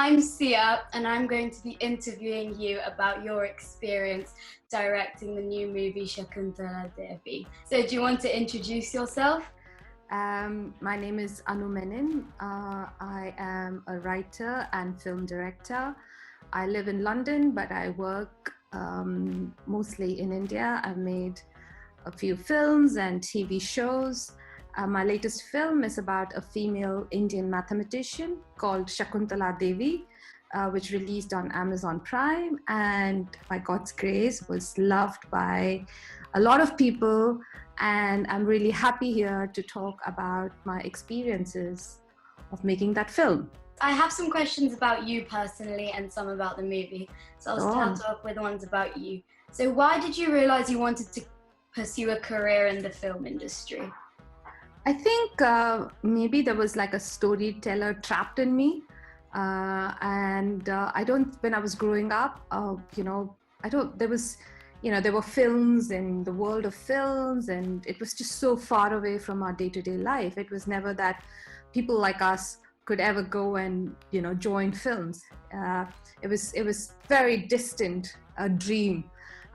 I'm Sia, and I'm going to be interviewing you about your experience directing the new movie Shakuntala Devi. So do you want to introduce yourself? My name is Menon. I am a writer and film director. I live in London, but I work mostly in India. I've made a few films and TV shows. My latest film is about a female Indian mathematician called Shakuntala Devi, which released on Amazon Prime, and by God's grace was loved by a lot of people. And I'm really happy here to talk about my experiences of making that film. I have some questions about you personally and some about the movie. So I'll start off with ones about you. So why did you realize you wanted to pursue a career in the film industry? I think maybe there was like a storyteller trapped in me. When I was growing up, there were films in the world of films, and it was just so far away from our day-to-day life. It was never that people like us could ever go and, join films. It was very distant, a dream.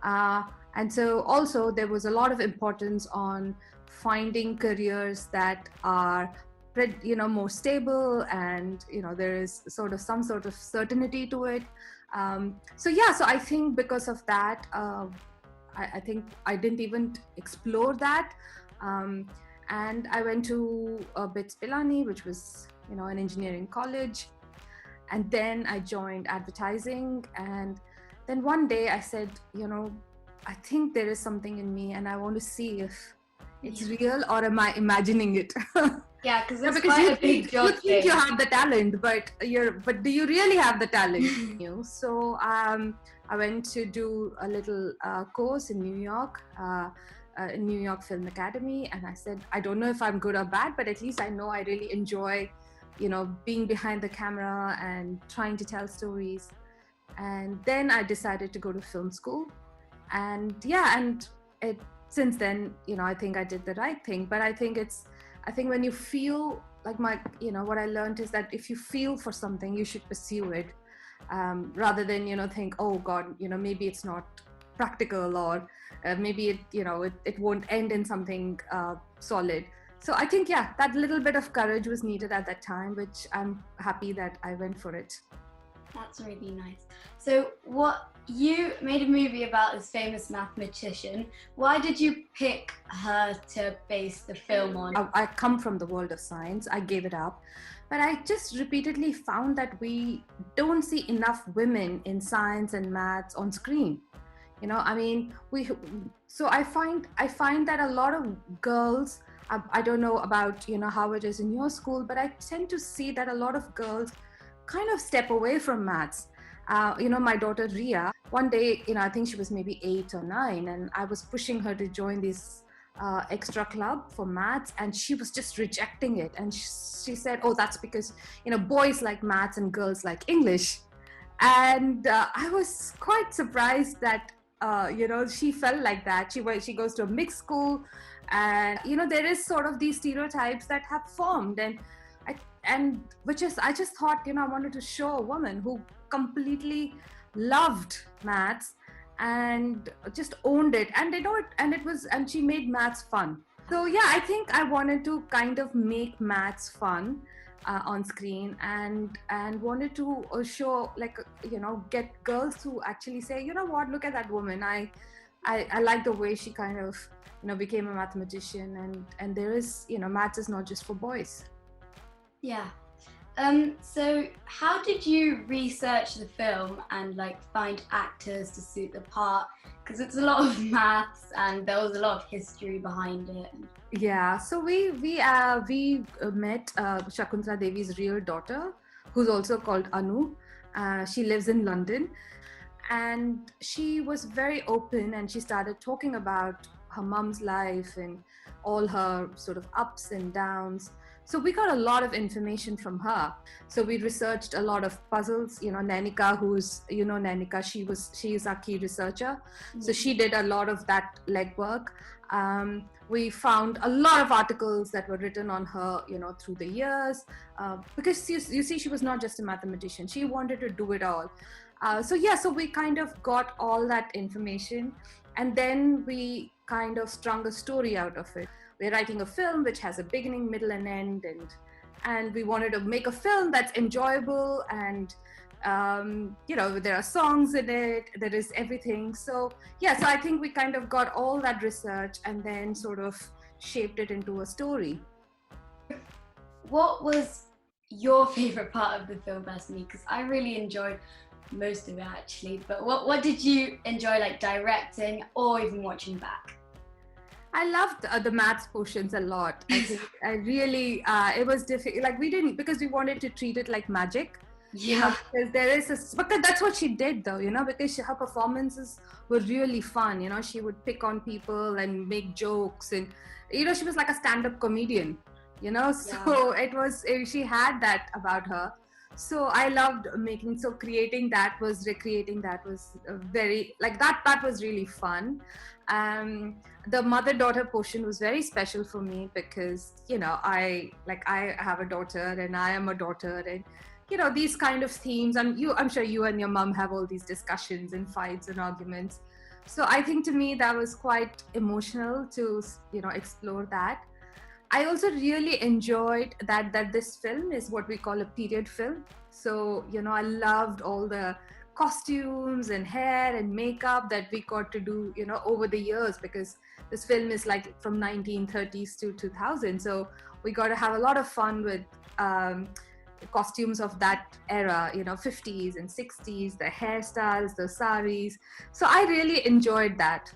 And so also there was a lot of importance on finding careers that are more stable, and there is some sort of certainty to it. So I think because of that, I think I didn't even explore that, and I went to BITS Pilani, which was an engineering college, and then I joined advertising. And then one day I said, I think there is something in me, and I want to see if it's real or am I imagining it. Yeah, because it's quite a big job. You think you have the talent, but do you really have the talent? So I went to do a little course in New York, New York Film Academy, and I said, I don't know if I'm good or bad, but at least I know I really enjoy, being behind the camera and trying to tell stories. And then I decided to go to film school, and since then, I think I did the right thing. But I think when you feel like what I learned is that if you feel for something, you should pursue it, rather than, think, oh God, maybe it's not practical, or maybe it won't end in something solid. So I think, that little bit of courage was needed at that time, which I'm happy that I went for it. That's really nice. So you made a movie about this famous mathematician. Why did you pick her to base the film on? I come from the world of science. I gave it up. But I just repeatedly found that we don't see enough women in science and maths on screen. So I find that a lot of girls, I don't know about, how it is in your school, but I tend to see that a lot of girls kind of step away from maths. My daughter Ria, one day, I think she was maybe 8 or 9, and I was pushing her to join this extra club for maths, and she was just rejecting it. And she said, oh, that's because, boys like maths and girls like English. And I was quite surprised that, she felt like that. She goes to a mixed school, and, there is sort of these stereotypes that have formed. I just thought, I wanted to show a woman who completely loved maths and just owned it, and she made maths fun. So I think I wanted to kind of make maths fun on screen, and wanted to show, get girls to actually say, what, look at that woman. I like the way she kind of, became a mathematician, and there is, maths is not just for boys. Yeah. So how did you research the film and find actors to suit the part? Because it's a lot of maths and there was a lot of history behind it. Yeah, so we met Shakuntala Devi's real daughter, who's also called Anu. She lives in London, and she was very open, and she started talking about her mom's life and all her sort of ups and downs. So we got a lot of information from her. So we researched a lot of puzzles. Nanika, Nanika, she is our key researcher. So she did a lot of that legwork. We found a lot of articles that were written on her, through the years, because you see, she was not just a mathematician. She wanted to do it all. So we kind of got all that information, and then we kind of strung a story out of it. We're writing a film which has a beginning, middle, and end, and we wanted to make a film that's enjoyable, and there are songs in it, there is everything. So I think we kind of got all that research and then sort of shaped it into a story. What was your favorite part of the film, personally? Because I really enjoyed most of it, actually. But what did you enjoy, like, directing or even watching back? I loved the maths portions a lot. I think I really, it was difficult. Like, we didn't, because we wanted to treat it like magic. Yeah. Because that's what she did, though, because her performances were really fun. She would pick on people and make jokes, and she was like a stand-up comedian. So it was, she had that about her. So I loved recreating that was very, like, that was really fun. The mother-daughter portion was very special for me because I have a daughter and I am a daughter, and these kind of themes, and I'm sure you and your mom have all these discussions and fights and arguments. So I think to me that was quite emotional to explore that. I also really enjoyed that this film is what we call a period film. So I loved all the costumes and hair and makeup that we got to do over the years, because this film is like from 1930s to 2000. So we got to have a lot of fun with costumes of that era, 50s and 60s, the hairstyles, the saris. So I really enjoyed that.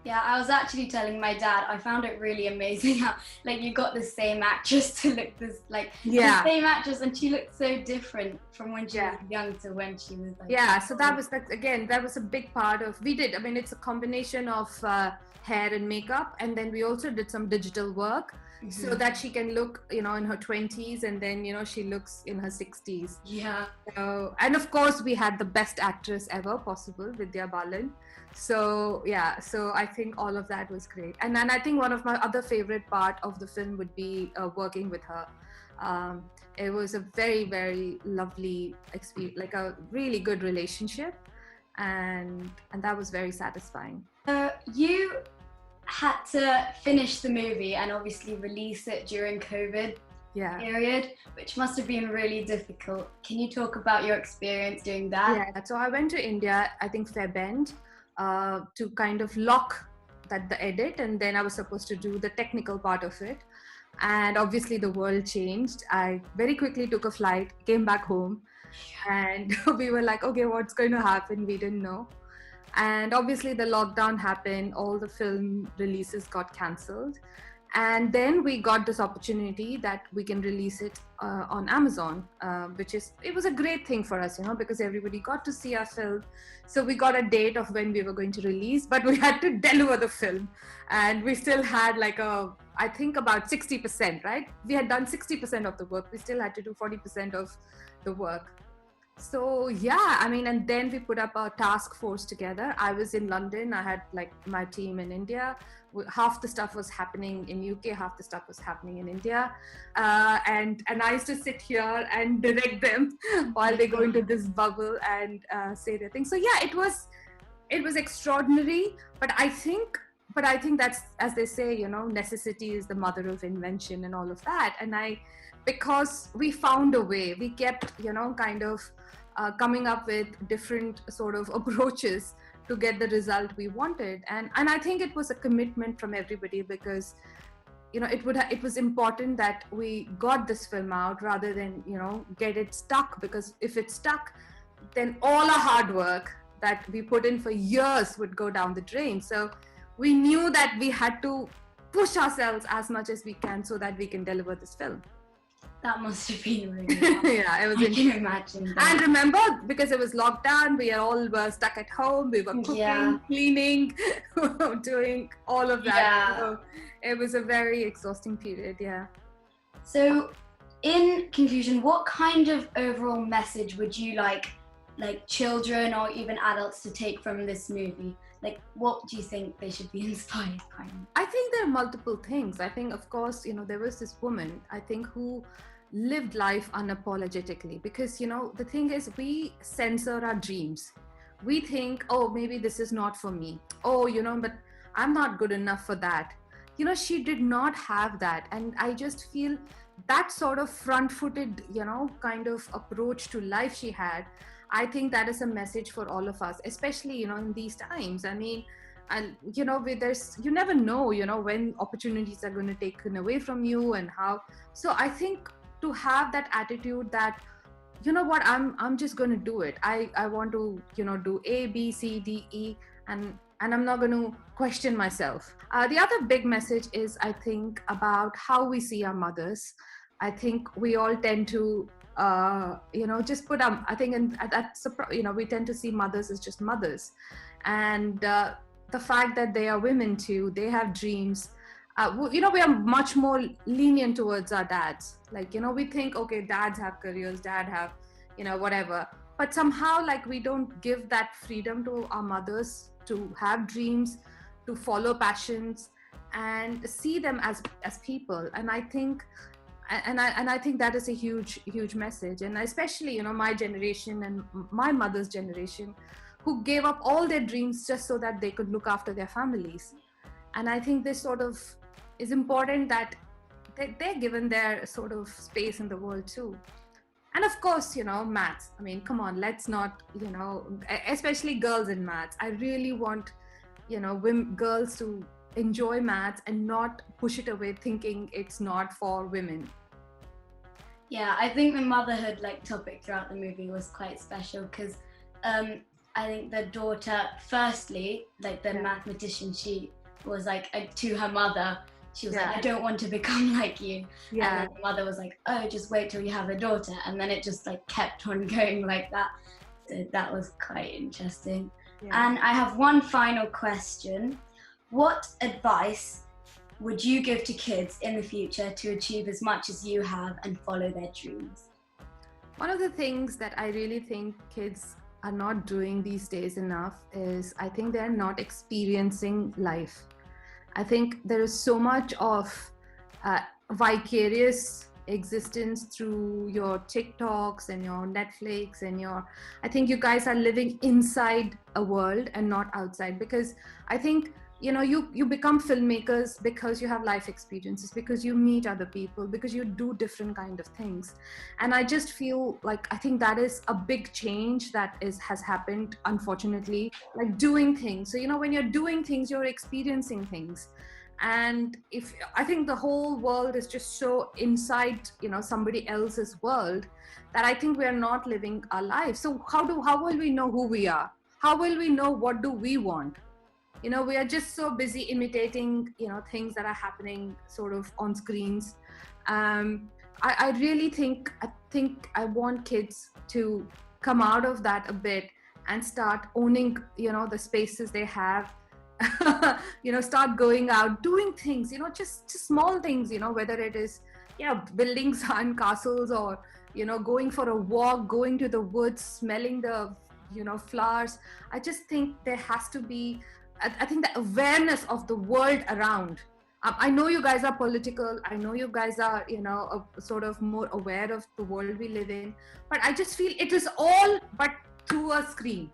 Yeah, I was actually telling my dad, I found it really amazing how, like, you got the same actress to look the same actress, and she looked so different from when she was young to when she was like. So that was a big part of, it's a combination of hair and makeup, and then we also did some digital work. Mm-hmm. So that she can look, in her 20s, and then, she looks in her 60s. Yeah. So, and of course, we had the best actress ever possible, Vidya Balan. So, so I think all of that was great. And then I think one of my other favorite part of the film would be working with her. It was a very, very lovely experience, like a really good relationship. And that was very satisfying. You had to finish the movie and obviously release it during COVID period, which must have been really difficult. Can you talk about your experience doing that? Yeah, so I went to India, I think Fairbend, to kind of lock the edit, and then I was supposed to do the technical part of it. And obviously the world changed. I very quickly took a flight, came back home, and we were like, okay, what's going to happen? We didn't know. And obviously the lockdown happened, all the film releases got cancelled. And then we got this opportunity that we can release it on Amazon, it was a great thing for us, because everybody got to see our film. So we got a date of when we were going to release, but we had to deliver the film. And we still had I think about 60%, right? We had done 60% of the work. We still had to do 40% of the work. So and then we put up a task force together. I was in London. I had my team in India. Half the stuff was happening in UK, half the stuff was happening in India, and I used to sit here and direct them while they go into this bubble and say their things. So it was extraordinary. But I think that's, as they say, necessity is the mother of invention and all of that. And because we found a way, we kept kind of coming up with different sort of approaches to get the result we wanted. And I think it was a commitment from everybody, because it was important that we got this film out rather than get it stuck, because if it's stuck, then all our hard work that we put in for years would go down the drain. So we knew that we had to push ourselves as much as we can so that we can deliver this film. That must have been really hard. It was. I can imagine that. And remember, because it was lockdown, we all were stuck at home. We were cooking, cleaning, doing all of that. Yeah. So it was a very exhausting period. Yeah. So, in conclusion, what kind of overall message would you like children or even adults to take from this movie? Like, what do you think they should be inspired by? I think there are multiple things. I think, of course, there was this woman, I think, who lived life unapologetically, because, the thing is, we censor our dreams. We think, oh, maybe this is not for me. Oh, but I'm not good enough for that. She did not have that. And I just feel that sort of front-footed, kind of approach to life she had. I think that is a message for all of us, especially, in these times. I mean, and there's, you never know, when opportunities are going to be taken away from you and how. So I think to have that attitude that, what, I'm just going to do it. I want to, do A, B, C, D, E, and I'm not going to question myself. The other big message is, I think, about how we see our mothers. I think we all tend to just put I think, and that's we tend to see mothers as just mothers, and the fact that they are women too, they have dreams. We are much more lenient towards our dads. Like, we think, okay, dads have careers, dad have, whatever. But somehow, like, we don't give that freedom to our mothers to have dreams, to follow passions, and see them as people. And I think, and I think that is a huge message. And especially, my generation and my mother's generation, who gave up all their dreams just so that they could look after their families. And I think this sort of is important, that they're given their sort of space in the world too. And of course, maths. I mean, come on, let's not, especially girls in maths. I really want, girls to enjoy maths and not push it away thinking it's not for women. Yeah, I think the motherhood topic throughout the movie was quite special, because I think the daughter, firstly, the mathematician, she was to her mother, she was I don't want to become like you. Yeah. And then the mother was like, oh, just wait till you have a daughter. And then it just kept on going like that. So that was quite interesting. Yeah. And I have one final question. What advice would you give to kids in the future to achieve as much as you have and follow their dreams? One of the things that I really think kids are not doing these days enough is, I think they're not experiencing life. I think there is so much of vicarious existence through your TikToks and your Netflix and I think you guys are living inside a world and not outside, because I think you become filmmakers because you have life experiences, because you meet other people, because you do different kind of things. And I just feel like, I think that is a big change that has happened, unfortunately, doing things. So when you're doing things, you're experiencing things. And if I think the whole world is just so inside somebody else's world, that I think we are not living our life. So how will we know who we are? How will we know what do we want? We are just so busy imitating, things that are happening sort of on screens. I really think I want kids to come out of that a bit and start owning, the spaces they have. Start going out, doing things, just small things, whether it is, building sun castles, or, going for a walk, going to the woods, smelling the, flowers. I just think there has to be, I think, the awareness of the world around. I know you guys are political. I know you guys are, sort of more aware of the world we live in. But I just feel it is all but through a screen.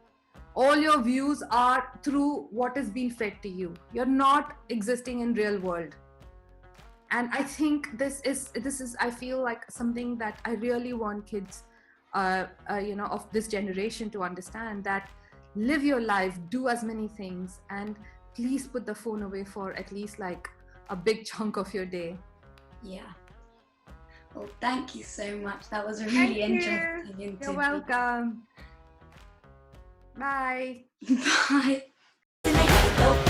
All your views are through what is being fed to you. You're not existing in real world. And I think this is, I feel like something that I really want kids, of this generation to understand, that live your life, do as many things, and please put the phone away for at least a big chunk of your day. Yeah. Well, thank you so much. That was a really interesting interview. You're welcome. Bye. Bye.